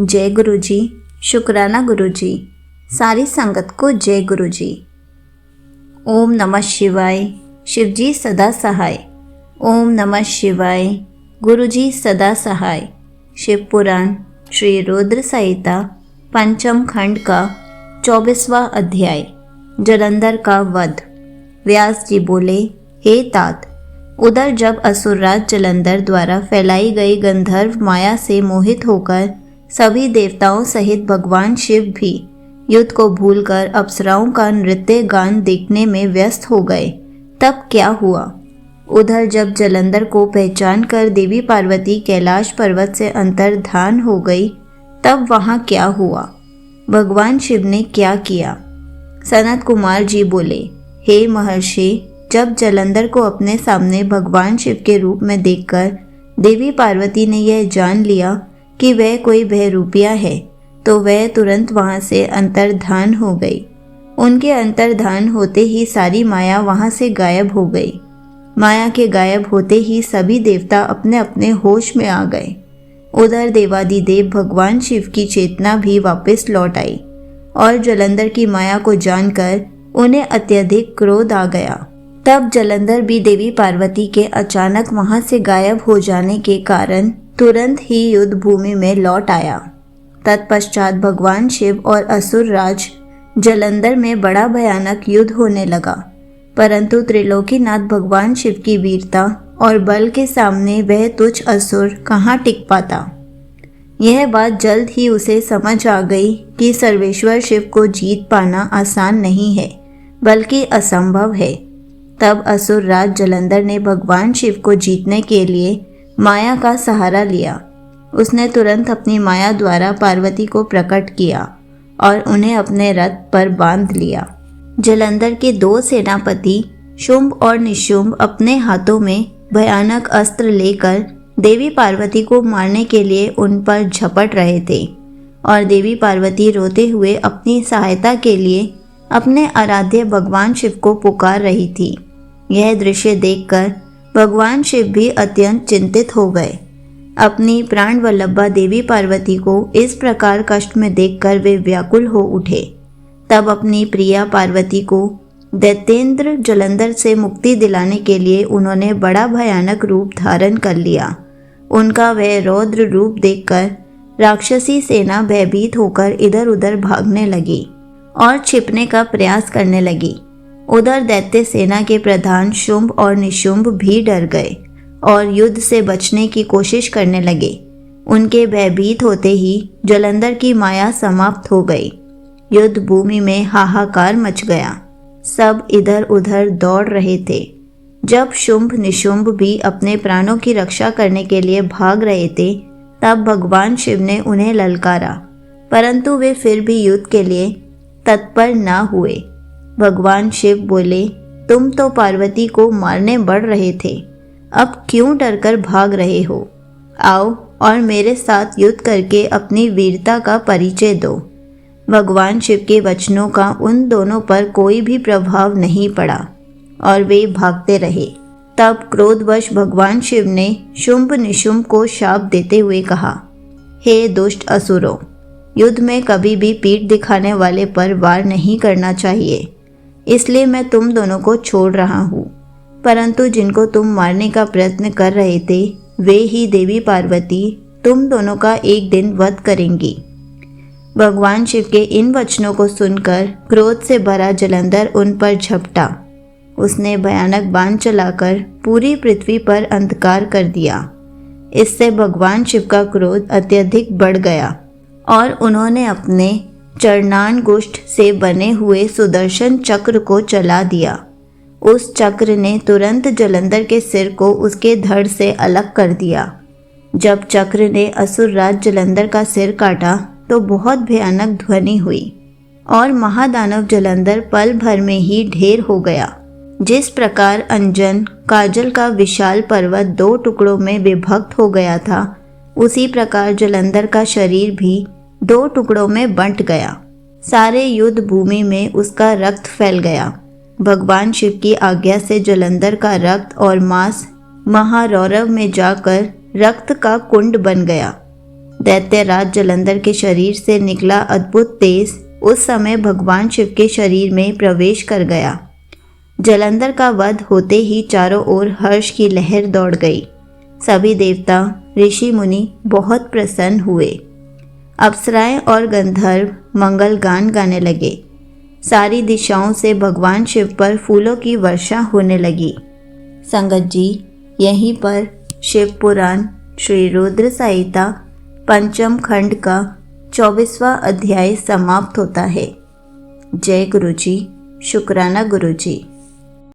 जय गुरु जी। शुक्राना गुरु जी। सारी संगत को जय गुरु जी। ओम नमः शिवाय। शिव जी सदा सहाय। ओम नमः शिवाय। गुरु जी सदा सहाय। शिव पुराण श्री रुद्र संहिता पंचम खंड का 24वां अध्याय, जलंधर का वध। व्यास जी बोले, हे तात, उधर जब असुरराज जलंधर द्वारा फैलाई गई गंधर्व माया से मोहित होकर सभी देवताओं सहित भगवान शिव भी युद्ध को भूलकर अप्सराओं का नृत्य गान देखने में व्यस्त हो गए, तब क्या हुआ? उधर जब जलंधर को पहचान कर देवी पार्वती कैलाश पर्वत से अंतर्धान हो गई, तब वहाँ क्या हुआ? भगवान शिव ने क्या किया? सनत कुमार जी बोले, हे महर्षि, जब जलंधर को अपने सामने भगवान शिव के रूप में देखकर देवी पार्वती ने यह जान लिया कि वह कोई बहरूपिया है, तो वह तुरंत वहां से अंतर्धान हो गई। उनके अंतर्धान होते ही सारी माया वहां से गायब हो गई। माया के गायब होते ही सभी देवता अपने अपने होश में आ गए। उधर देवादिदेव भगवान शिव की चेतना भी वापस लौट आई और जलंधर की माया को जानकर उन्हें अत्यधिक क्रोध आ गया। तब जलंधर भी देवी पार्वती के अचानक वहां से गायब हो जाने के कारण तुरंत ही युद्ध भूमि में लौट आया। तत्पश्चात भगवान शिव और असुर राज जलंधर में बड़ा भयानक युद्ध होने लगा, परंतु त्रिलोकीनाथ भगवान शिव की वीरता और बल के सामने वह तुच्छ असुर कहाँ टिक पाता। यह बात जल्द ही उसे समझ आ गई कि सर्वेश्वर शिव को जीत पाना आसान नहीं है, बल्कि असंभव है। तब असुर राज जलंधर ने भगवान शिव को जीतने के लिए माया का सहारा लिया। उसने तुरंत अपनी माया द्वारा पार्वती को प्रकट किया और उन्हें अपने रथ पर बांध लिया। जलंधर के दो सेनापति शुंभ और निशुंभ अपने हाथों में भयानक अस्त्र लेकर देवी पार्वती को मारने के लिए उन पर झपट रहे थे और देवी पार्वती रोते हुए अपनी सहायता के लिए अपने आराध्य भगवान शिव को पुकार रही थी। यह दृश्य देखकर भगवान शिव भी अत्यंत चिंतित हो गए। अपनी प्राण वल्लभा देवी पार्वती को इस प्रकार कष्ट में देखकर वे व्याकुल हो उठे। तब अपनी प्रिया पार्वती को दैत्येंद्र जलंधर से मुक्ति दिलाने के लिए उन्होंने बड़ा भयानक रूप धारण कर लिया। उनका वह रौद्र रूप देखकर राक्षसी सेना भयभीत होकर इधर उधर भागने लगी और छिपने का प्रयास करने लगी। उधर दैत्य सेना के प्रधान शुंभ और निशुंभ भी डर गए और युद्ध से बचने की कोशिश करने लगे। उनके भयभीत होते ही जलंधर की माया समाप्त हो गई। युद्ध भूमि में हाहाकार मच गया। सब इधर उधर दौड़ रहे थे। जब शुंभ निशुंभ भी अपने प्राणों की रक्षा करने के लिए भाग रहे थे, तब भगवान शिव ने उन्हें ललकारा, परंतु वे फिर भी युद्ध के लिए तत्पर न हुए। भगवान शिव बोले, तुम तो पार्वती को मारने बढ़ रहे थे, अब क्यों डरकर भाग रहे हो? आओ और मेरे साथ युद्ध करके अपनी वीरता का परिचय दो। भगवान शिव के वचनों का उन दोनों पर कोई भी प्रभाव नहीं पड़ा और वे भागते रहे। तब क्रोधवश भगवान शिव ने शुंभ निशुंभ को शाप देते हुए कहा, हे दुष्ट असुरों, युद्ध में कभी भी पीठ दिखाने वाले पर वार नहीं करना चाहिए, इसलिए मैं तुम दोनों को छोड़ रहा हूँ। परंतु जिनको तुम मारने का प्रयत्न कर रहे थे, वे ही देवी पार्वती तुम दोनों का एक दिन वध करेंगी। भगवान शिव के इन वचनों को सुनकर क्रोध से भरा जलंधर उन पर झपटा। उसने भयानक बाण चलाकर पूरी पृथ्वी पर अंधकार कर दिया। इससे भगवान शिव का क्रोध अत्यधिक बढ़ गया और उन्होंने अपने चरणांगुष्ठ से बने हुए सुदर्शन चक्र को चला दिया। उस चक्र ने तुरंत जलंधर के सिर को उसके धड़ से अलग कर दिया। जब चक्र ने असुर राज जलंधर का सिर काटा तो बहुत भयानक ध्वनि हुई और महादानव जलंधर पल भर में ही ढेर हो गया। जिस प्रकार अंजन काजल का विशाल पर्वत दो टुकड़ों में विभक्त हो गया था, उसी प्रकार जलंधर का शरीर भी दो टुकड़ों में बंट गया। सारे युद्ध भूमि में उसका रक्त फैल गया। भगवान शिव की आज्ञा से जलंधर का रक्त और मांस महारौरव में जाकर रक्त का कुंड बन गया। दैत्यराज जलंधर के शरीर से निकला अद्भुत तेज उस समय भगवान शिव के शरीर में प्रवेश कर गया। जलंधर का वध होते ही चारों ओर हर्ष की लहर दौड़ गई। सभी देवता, ऋषि मुनि बहुत प्रसन्न हुए। अप्सराएं और गंधर्व मंगल गान गाने लगे। सारी दिशाओं से भगवान शिव पर फूलों की वर्षा होने लगी। संगत जी, यहीं पर शिव पुराण श्री रुद्र संहिता पंचम खंड का 24वां अध्याय समाप्त होता है। जय गुरु जी। शुक्राना गुरु जी।